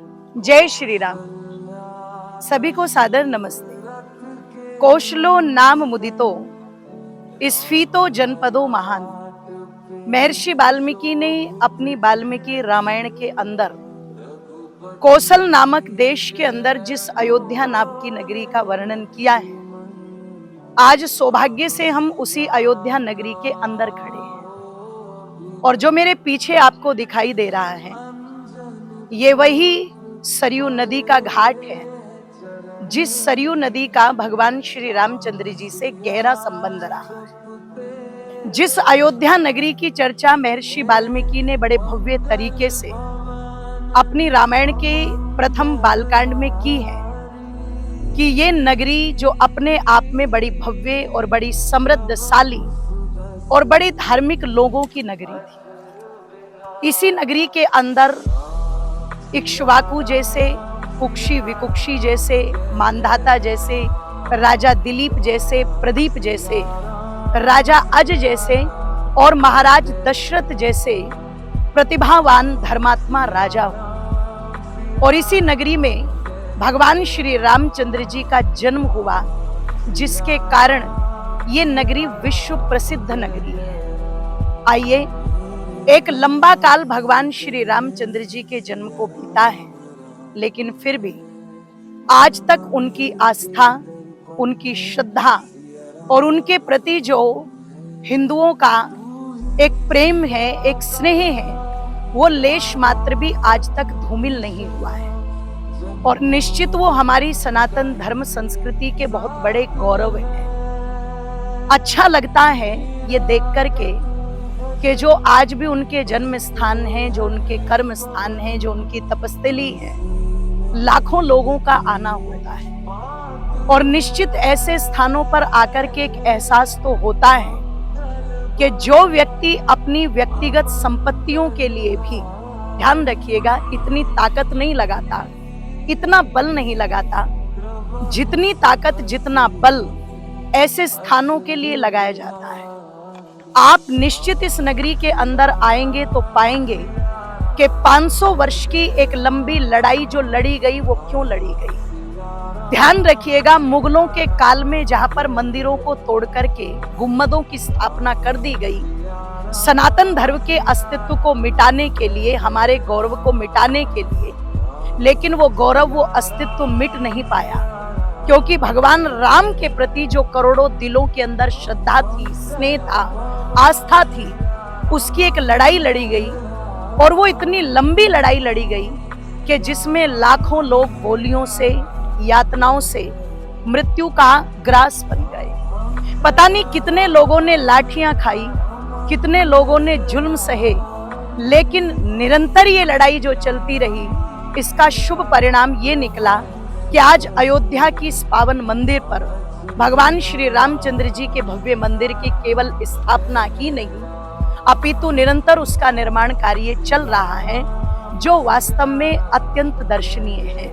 जय श्री राम। सभी को सादर नमस्ते। कौशलो नाम मुदितो स्फीतो जनपदो महान। महर्षि वाल्मीकि ने अपनी वाल्मीकि रामायण के अंदर कौशल नामक देश के अंदर जिस अयोध्या नाम की नगरी का वर्णन किया है, आज सौभाग्य से हम उसी अयोध्या नगरी के अंदर खड़े हैं। और जो मेरे पीछे आपको दिखाई दे रहा है, ये वही सरयू नदी का घाट है, जिस सरयू नदी का भगवान श्री रामचंद्र जी से गहरा संबंध रहा। जिस अयोध्या नगरी की चर्चा महर्षि वाल्मीकि ने बड़े भव्य तरीके से अपनी रामायण के प्रथम बालकांड में की है कि ये नगरी जो अपने आप में बड़ी भव्य और बड़ी समृद्धशाली और बड़ी धार्मिक लोगों की नगरी थी। इसी नगरी के अंदर इक्ष्वाकु जैसे, कुक्षी विकुक्षी जैसे, मानधाता जैसे, राजा दिलीप जैसे, प्रदीप जैसे, राजा अज जैसे और महाराज दशरथ जैसे प्रतिभावान धर्मात्मा राजा हो। और इसी नगरी में भगवान श्री रामचंद्र जी का जन्म हुआ, जिसके कारण ये नगरी विश्व प्रसिद्ध नगरी है। आइए, एक लंबा काल भगवान श्री रामचंद्र जी के जन्म को बीता है, लेकिन फिर भी आज तक उनकी आस्था, उनकी श्रद्धा और उनके प्रति जो हिंदुओं का एक प्रेम है, एक स्नेह है, वो लेश मात्र भी आज तक धूमिल नहीं हुआ है। और निश्चित वो हमारी सनातन धर्म संस्कृति के बहुत बड़े गौरव है। अच्छा लगता है ये देख करके कि जो आज भी उनके जन्म स्थान हैं, जो उनके कर्म स्थान हैं, जो उनकी तपस्थली है, लाखों लोगों का आना होता है। और निश्चित ऐसे स्थानों पर आकर के एक एहसास तो होता है कि जो व्यक्ति अपनी व्यक्तिगत संपत्तियों के लिए भी, ध्यान रखिएगा, इतनी ताकत नहीं लगाता, इतना बल नहीं लगाता, जितनी ताकत जितना बल ऐसे स्थानों के लिए लगाया जाता है। आप निश्चित इस नगरी के अंदर आएंगे तो पाएंगे कि 500 वर्ष की एक लंबी लड़ाई जो लड़ी गई, वो क्यों लड़ी गई। ध्यान रखिएगा, मुगलों के काल में जहां पर मंदिरों को तोड़ करके गुम्बदों की स्थापना कर दी गई, सनातन धर्म के अस्तित्व को मिटाने के लिए, हमारे गौरव को मिटाने के लिए, लेकिन वो गौरव, वो अस्तित्व मिट नहीं पाया, क्योंकि भगवान राम के प्रति जो करोड़ों दिलों के अंदर श्रद्धा थी, स्नेह था, आस्था थी, उसकी एक लड़ाई लड़ी गई। और वो इतनी लंबी लड़ाई लड़ी गई कि जिसमें लाखों लोग गोलियों से, यातनाओं से मृत्यु का ग्रास बन गए। पता नहीं कितने लोगों ने लाठियां खाई, कितने लोगों ने जुल्म सहे, लेकिन निरंतर ये लड़ाई जो चलती रही, इसका शुभ परिणाम ये निकला कि आज अयोध्या की इस पावन मंदिर पर भगवान श्री रामचंद्र जी के भव्य मंदिर की केवल स्थापना ही नहीं, अपितु निरंतर उसका निर्माण कार्य चल रहा है, जो वास्तव में अत्यंत दर्शनीय है।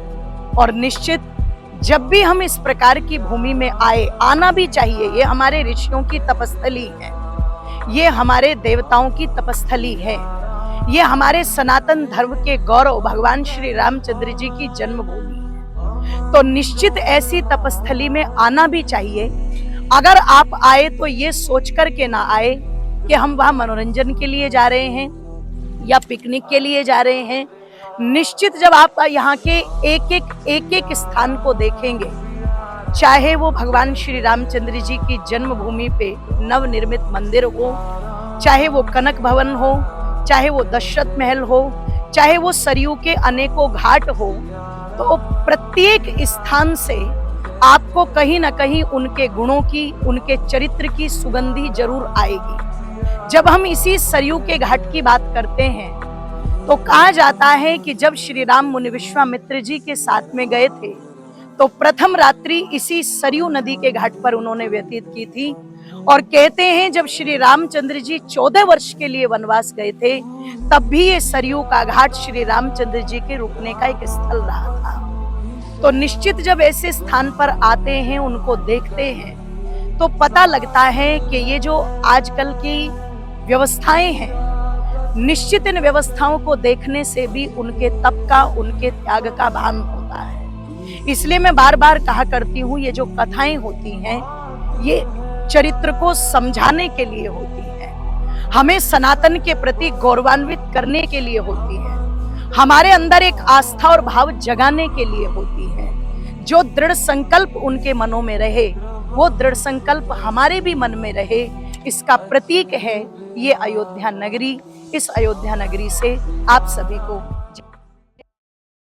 और निश्चित जब भी हम इस प्रकार की भूमि में आए, आना भी चाहिए। ये हमारे ऋषियों की तपस्थली है, ये हमारे देवताओं की तपस्थली है, ये हमारे सनातन धर्म के गौरव भगवान श्री रामचंद्र जी की जन्मभूमि है। तो निश्चित ऐसी तपस्थली में आना भी चाहिए। अगर आप आए तो ये सोच कर के ना आए कि हम वहां मनोरंजन के लिए जा रहे हैं या पिकनिक के लिए जा रहे हैं। निश्चित जब आप यहाँ के एक एक स्थान को देखेंगे, चाहे वो भगवान श्री रामचंद्र जी की जन्मभूमि पे नवनिर्मित मंदिर हो, चाहे वो कनक भवन हो, चाहे वो दशरथ महल हो, चाहे वो सरयू के अनेकों घाट हो, तो प्रत्येक स्थान से आपको कहीं ना कहीं उनके गुणों की, उनके चरित्र की सुगंधी जरूर आएगी। जब हम इसी सरयू के घाट की बात करते हैं तो कहा जाता है कि जब श्री राम मुनि विश्वामित्र जी के साथ में गए थे, तो प्रथम रात्रि इसी सरयू नदी के घाट पर उन्होंने व्यतीत की थी। और कहते हैं जब श्री रामचंद्र जी 14 वर्ष के लिए वनवास गए थे, तब भी ये सरयू का घाट श्री रामचंद्र जी के रुकने का एक स्थल रहा था। तो निश्चित जब ऐसे स्थान पर आते हैं, उनको देखते हैं, तो पता लगता है कि ये जो आजकल की व्यवस्थाएं हैं, निश्चित इन व्यवस्थाओं को देखने से भी उनके तप का, उनके त्याग का भान होता है। इसलिए मैं बार बार कहा करती हूँ, ये जो कथाएं होती हैं ये चरित्र को समझाने के लिए होती है, हमें सनातन के प्रति गौरवान्वित करने के लिए होती है, हमारे अंदर एक आस्था और भाव जगाने के लिए होती है। जो दृढ़ संकल्प उनके मनों में रहे वो दृढ़ संकल्प हमारे भी मन में रहे, इसका प्रतीक है ये अयोध्या नगरी। इस अयोध्या नगरी से आप सभी को